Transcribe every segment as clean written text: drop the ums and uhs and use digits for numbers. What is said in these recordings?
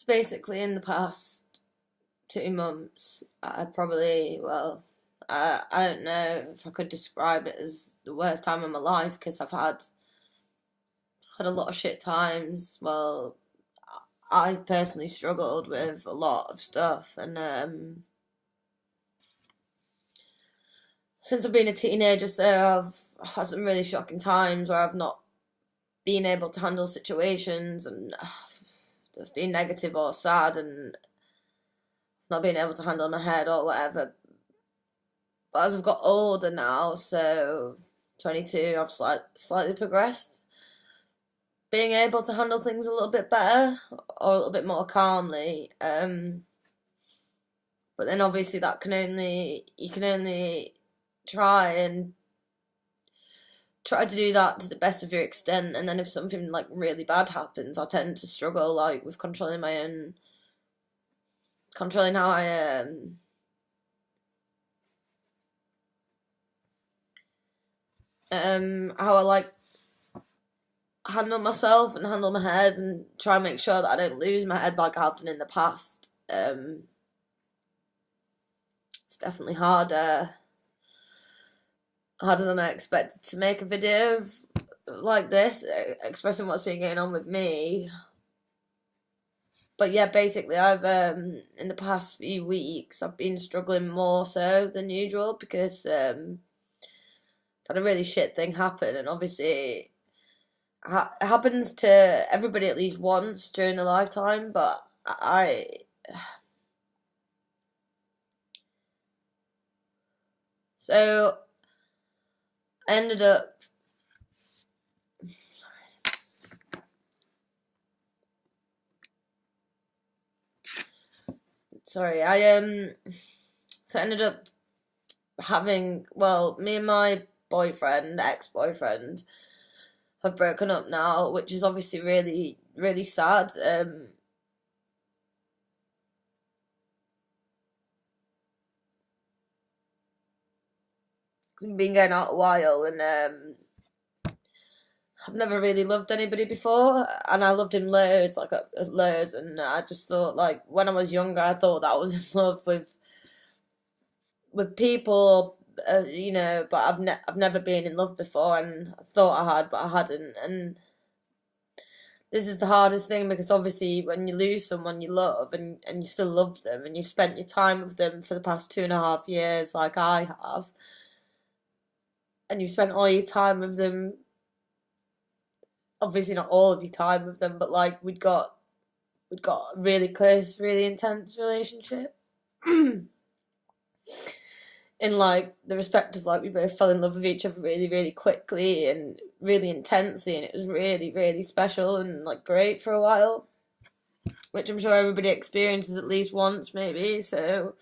So basically, in the past 2 months, I probably, I don't know if I could describe it as the worst time of my life because I've had a lot of shit times. Well, I've personally struggled with a lot of stuff, and since I've been a teenager, so I've had some really shocking times where I've not been able to handle situations, and they've been negative or sad, and not being able to handle my head or whatever. But as I've got older now, so 22, I've slightly progressed, being able to handle things a little bit better or a little bit more calmly. But then obviously you can only try to do that to the best of your extent. And then if something like really bad happens, I tend to struggle like with controlling how how I like handle myself and handle my head and try and make sure that I don't lose my head like I have done in the past. It's definitely harder than I expected to make a video like this, expressing what's been going on with me. But yeah, basically, I've in the past few weeks, I've been struggling more so than usual because had a really shit thing happen, and obviously it happens to everybody at least once during their lifetime. But I so I ended up. Sorry, so I ended up having, well, me and my ex-boyfriend, have broken up now, which is obviously really, really sad. We've been going out a while, and I've never really loved anybody before, and I loved him loads, loads, and I just thought, like, when I was younger, I thought that I was in love with people, but I've never been in love before, and I thought I had, but I hadn't, and this is the hardest thing because obviously when you lose someone you love and you still love them and you've spent your time with them for the past 2.5 years like I have, and you've spent all your time with them, obviously not all of your time with them, but like we'd got a really close, really intense relationship. In like the respect of like we both fell in love with each other really, really quickly and really intensely, and it was really, really special and like great for a while, which I'm sure everybody experiences at least once maybe. So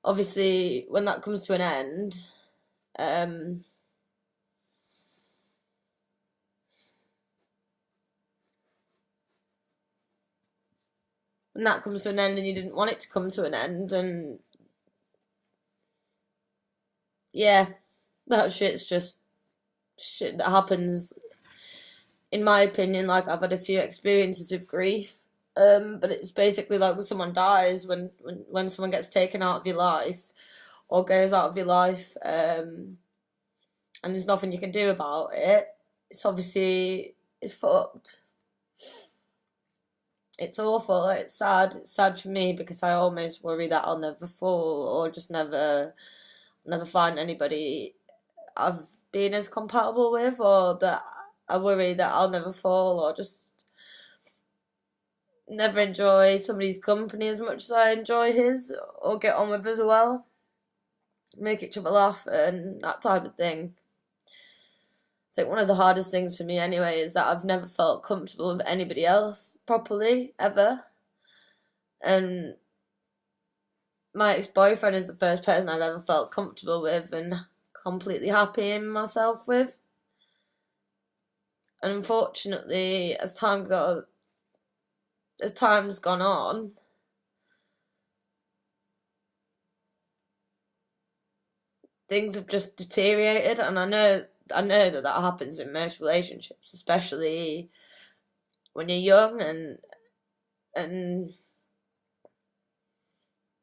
obviously when that comes to an end, when that comes to an end and you didn't want it to come to an end, and yeah, that shit's just shit that happens. In my opinion, like I've had a few experiences with grief, but it's basically like when someone dies, when someone gets taken out of your life or goes out of your life, and there's nothing you can do about it. It's fucked. It's awful. It's sad. It's sad for me because I almost worry that I'll never fall or just never find anybody I've been as compatible with, or that I worry that I'll never fall or just never enjoy somebody's company as much as I enjoy his or get on with as well. Make each other laugh and that type of thing. I think one of the hardest things for me anyway is that I've never felt comfortable with anybody else properly, ever. And my ex-boyfriend is the first person I've ever felt comfortable with and completely happy in myself with. And unfortunately, as time's gone on, things have just deteriorated, and I know that happens in most relationships, especially when you're young, and and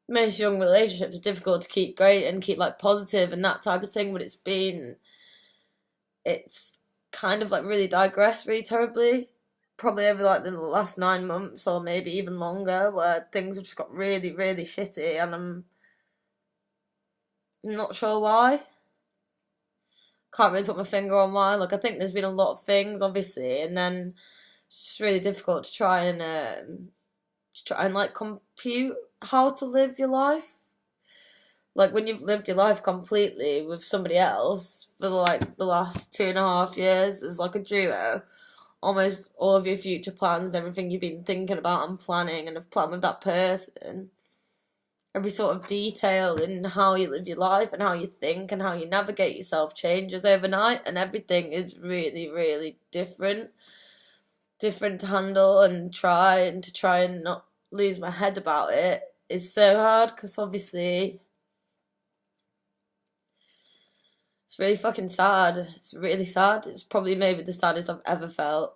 most young relationships are difficult to keep great and keep like positive and that type of thing, but it's kind of like really digressed really terribly. Probably over like the last 9 months or maybe even longer, where things have just got really, really shitty, and I'm not sure why. Can't really put my finger on why. Like, I think there's been a lot of things, obviously, and then it's just really difficult to try and like compute how to live your life. Like when you've lived your life completely with somebody else for like the last 2.5 years as like a duo, almost all of your future plans and everything you've been thinking about and planning and have planned with that person, every sort of detail in how you live your life and how you think and how you navigate yourself changes overnight, and everything is really, really different to handle, and try and not lose my head about it is so hard, because obviously it's really fucking sad. It's really sad. It's probably maybe the saddest I've ever felt.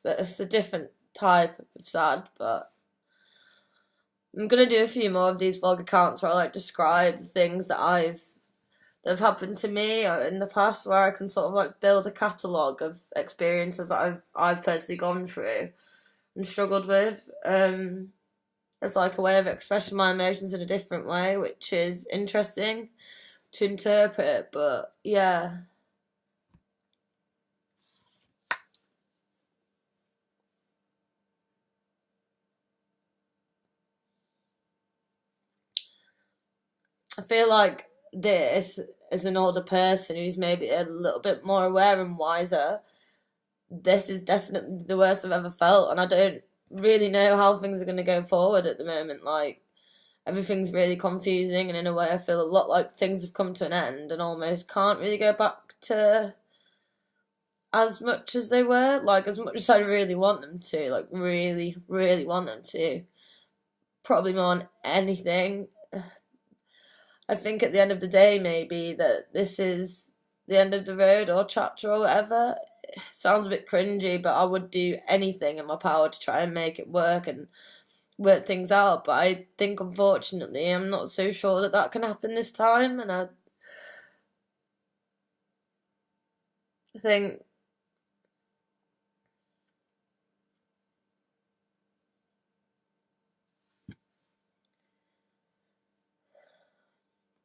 It's a different type of sad, but I'm gonna do a few more of these vlog accounts where I like describe things that have happened to me in the past, where I can sort of like build a catalogue of experiences that I've personally gone through and struggled with. It's like a way of expressing my emotions in a different way, which is interesting to interpret. But yeah, I feel like this, as an older person who's maybe a little bit more aware and wiser, this is definitely the worst I've ever felt, and I don't really know how things are going to go forward at the moment. Like, everything's really confusing, and in a way, I feel a lot like things have come to an end and almost can't really go back to as much as they were. Like, as much as I really want them to, like, really, really want them to, probably more than anything. I think at the end of the day, maybe that this is the end of the road or chapter or whatever. It sounds a bit cringy, but I would do anything in my power to try and make it work and work things out. But I think, unfortunately, I'm not so sure that that can happen this time. And I think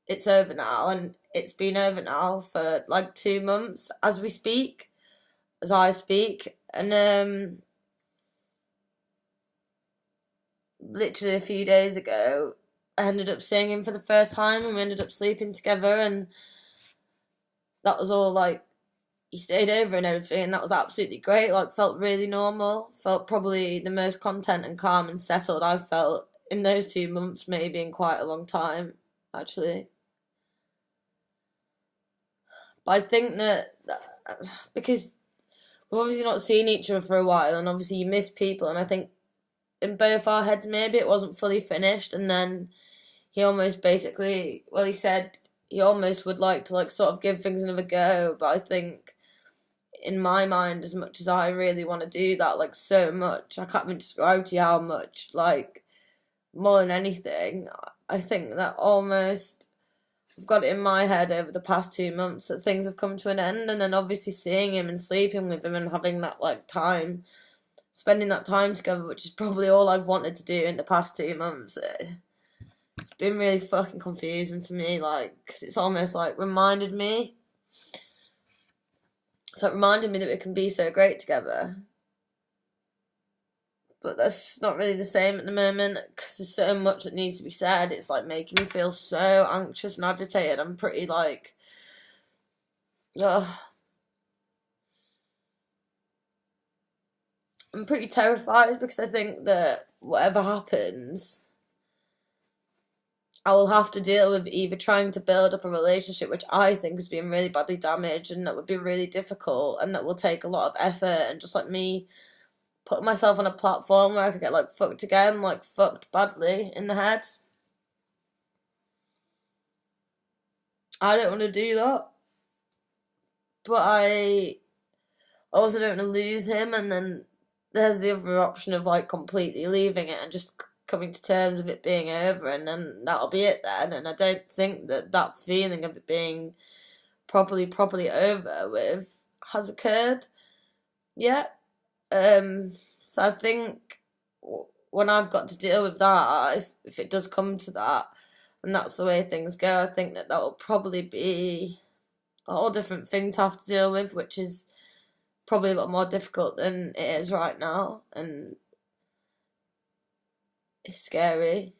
it's over now, and it's been over now for like 2 months as we speak, as I speak. And literally a few days ago, I ended up seeing him for the first time, and we ended up sleeping together, and that was all like, he stayed over and everything, and that was absolutely great. Like, felt really normal. Felt probably the most content and calm and settled I've felt in those 2 months, maybe in quite a long time, actually. But I think that because we've obviously not seen each other for a while, and obviously you miss people, and I think in both our heads maybe it wasn't fully finished, and then he almost basically, well, he said he almost would like to like sort of give things another go, but I think in my mind, as much as I really want to do that, like so much, I can't even describe to you how much, like more than anything, I think that almost I've got it in my head over the past 2 months that things have come to an end, and then obviously seeing him and sleeping with him and having that like time, spending that time together, which is probably all I've wanted to do in the past 2 months. It's been really fucking confusing for me, like, 'cause it's almost like reminded me. It's like reminded me that we can be so great together, but that's not really the same at the moment because there's so much that needs to be said. It's like making me feel so anxious and agitated. I'm pretty like, ugh, I'm pretty terrified because I think that whatever happens, I will have to deal with either trying to build up a relationship, which I think has been really badly damaged, and that would be really difficult, and that will take a lot of effort, and just like me putting myself on a platform where I could get like fucked again, like fucked badly in the head. I don't want to do that, but I also don't want to lose him and then there's the other option of like completely leaving it and just coming to terms with it being over, and then that'll be it then. And I don't think that that feeling of it being properly over with has occurred yet. So I think when I've got to deal with that, if it does come to that, and that's the way things go, I think that will probably be a whole different thing to have to deal with, which is probably a lot more difficult than it is right now, and it's scary.